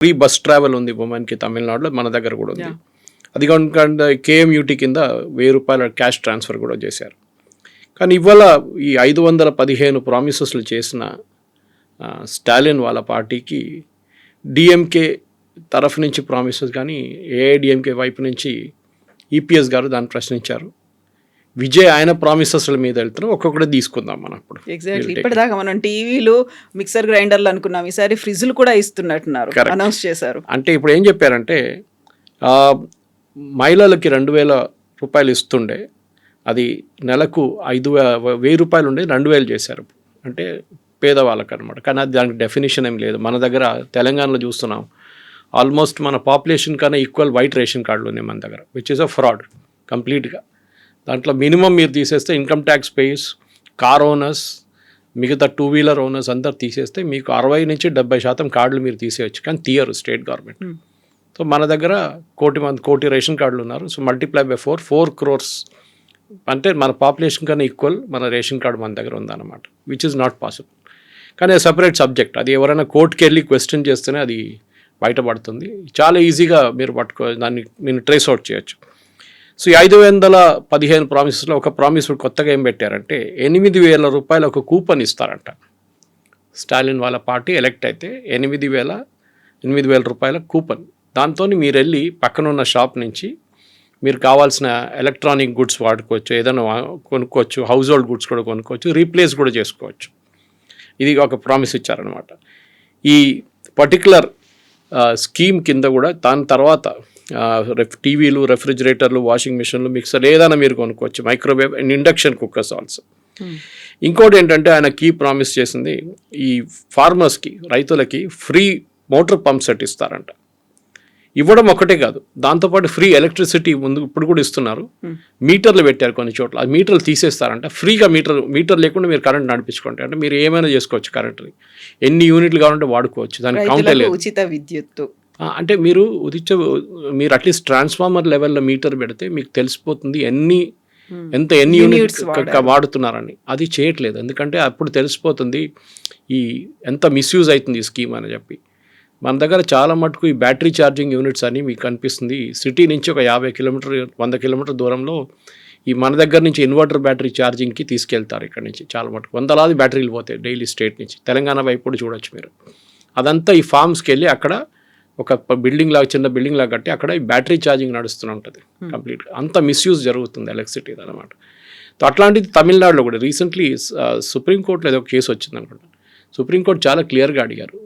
Free bus travel ఉంది ఉమెన్కి తమిళనాడులో, మన దగ్గర కూడా ఉంది. అది కాకుండా కేఎంయూటీ కింద 1000 రూపాయల క్యాష్ ట్రాన్స్ఫర్ కూడా చేశారు. కానీ ఇవాళ ఈ 515 ప్రామిసెస్లు చేసిన స్టాలిన్ వాళ్ళ పార్టీకి డిఎంకే తరఫు నుంచి ప్రామిసెస్ కానీ ఏఐడిఎంకే వైపు నుంచి ఈపీఎస్ గారు దాన్ని ప్రశ్నించారు. విజయ్ ఆయన ప్రామిసెస్ల మీద వెళ్తున్నాం, ఒక్కొక్కటి తీసుకుందాం మనం. ఇప్పుడు ఎగ్జాక్ట్లీ ఇప్పటిదాకా మనం టీవీలు, మిక్సర్ గ్రైండర్లు అనుకున్నాం, ఈసారి ఫ్రిడ్జ్లు కూడా ఇస్తున్నట్టున్నారు, అనౌన్స్ చేశారు. అంటే ఇప్పుడు ఏం చెప్పారంటే మహిళలకి 2000 రూపాయలు ఇస్తుండే, అది నెలకు 1000 రూపాయలు ఉండే 2000 చేశారు. అంటే పేదవాళ్ళకి అనమాట. కానీ అది దానికి డెఫినేషన్ ఏం లేదు. మన దగ్గర తెలంగాణలో చూస్తున్నాం, ఆల్మోస్ట్ మన పాపులేషన్ కన్నా ఈక్వల్ వైట్ రేషన్ కార్డులు ఉన్నాయి మన దగ్గర, విచ్ ఇస్ అ ఫ్రాడ్ కంప్లీట్గా. దాంట్లో మినిమం మీరు తీసేస్తే income tax payers, car owners, మిగతా 2 వీలర్ ఓనర్స్ అందరు తీసేస్తే మీకు 60 నుంచి 70% కార్డులు మీరు తీసేయచ్చు. కానీ తీయరు స్టేట్ గవర్నమెంట్. సో మన దగ్గర కోటి రేషన్ కార్డులు ఉన్నారు. సో మల్టిప్లై బై 4 crores, అంటే మన పాపులేషన్ కన్నా ఈక్వల్ మన రేషన్ కార్డు మన దగ్గర ఉందన్నమాట, విచ్ ఇస్ నాట్ పాసిబుల్. కానీ అది సపరేట్ సబ్జెక్ట్. అది ఎవరైనా కోర్టుకి వెళ్ళి క్వశ్చన్ చేస్తేనే అది బయటపడుతుంది. చాలా ఈజీగా మీరు దాన్ని మీరు ట్రేస్ అవుట్ చేయొచ్చు. సో ఈ 515 ప్రామిసెస్లో ఒక ప్రామిస్ కొత్తగా ఏం పెట్టారంటే 8,000 రూపాయలు ఒక కూపన్ ఇస్తారంట. స్టాలిన్ వాళ్ళ పార్టీ ఎలక్ట్ అయితే 8,000 రూపాయల కూపన్. దాంతో మీరు వెళ్ళి పక్కనున్న షాప్ నుంచి మీరు కావాల్సిన ఎలక్ట్రానిక్ గుడ్స్ వాడుకోవచ్చు, ఏదైనా కొనుక్కోవచ్చు, హౌస్ హోల్డ్ గుడ్స్ కూడా కొనుక్కోవచ్చు, రీప్లేస్ కూడా చేసుకోవచ్చు. ఇది ఒక ప్రామిస్ ఇచ్చారనమాట. ఈ పర్టికులర్ స్కీమ్ కింద కూడా దాని తర్వాత టీవీలు, రెఫ్రిజిరేటర్లు, వాషింగ్ మిషన్లు, మిక్సర్ ఏదైనా మీరు కొనుక్కోవచ్చు, microwave and induction cookers also. ఇంకోటి ఏంటంటే ఆయన కీ ప్రామిస్ చేసింది, ఈ ఫార్మర్స్కి, రైతులకి ఫ్రీ మోటార్ పంప్ సెట్ ఇస్తారంట. ఇవ్వడం ఒక్కటే కాదు, దాంతోపాటు ఫ్రీ ఎలక్ట్రిసిటీ ఇప్పుడు కూడా ఇస్తున్నారు. మీటర్లు పెట్టారు కొన్ని చోట్ల, ఆ మీటర్లు తీసేస్తారంట. ఫ్రీగా మీటర్ లేకుండా మీరు కరెంట్ నడిపించుకోండి, అంటే మీరు ఏమైనా చేసుకోవచ్చు, కరెంట్ని ఎన్ని యూనిట్లు కావాలంటే వాడుకోవచ్చు, దానికి కౌంటే లేదు. ఉచిత విద్యుత్ అంటే మీరు అట్లీస్ట్ ట్రాన్స్ఫార్మర్ లెవెల్లో మీటర్ పెడితే మీకు తెలిసిపోతుంది ఎన్ని యూనిట్స్ వాడుతున్నారని. అది చేయట్లేదు, ఎందుకంటే అప్పుడు తెలిసిపోతుంది ఎంత మిస్యూజ్ అవుతుంది ఈ స్కీమ్ అని చెప్పి. మన దగ్గర చాలా మటుకు ఈ బ్యాటరీ ఛార్జింగ్ యూనిట్స్ అని మీకు కనిపిస్తుంది. సిటీ నుంచి ఒక 50 కిలోమీటర్ 100 కిలోమీటర్ దూరంలో ఈ మన దగ్గర నుంచి ఇన్వర్టర్ బ్యాటరీ ఛార్జింగ్కి తీసుకెళ్తారు. ఇక్కడ నుంచి చాలా మటుకు వందలాది బ్యాటరీలు పోతాయి డైలీ స్టేట్ నుంచి. తెలంగాణ వైపు కూడా చూడొచ్చు మీరు. అదంతా ఈ ఫార్మ్స్కి వెళ్ళి అక్కడ ఒక బిల్డింగ్ లాగా, చిన్న బిల్డింగ్ లాగా కట్టి అక్కడ ఈ బ్యాటరీ ఛార్జింగ్ నడుస్తూనే ఉంటుంది కంప్లీట్గా. అంత మిస్యూజ్ జరుగుతుంది ఎలక్ట్రిసిటీ అనమాట. అట్లాంటిది తమిళనాడులో కూడా రీసెంట్లీ సుప్రీంకోర్టులో ఏదో కేసు వచ్చింది అనుకుంటా. సుప్రీంకోర్టు చాలా క్లియర్గా అడిగారు,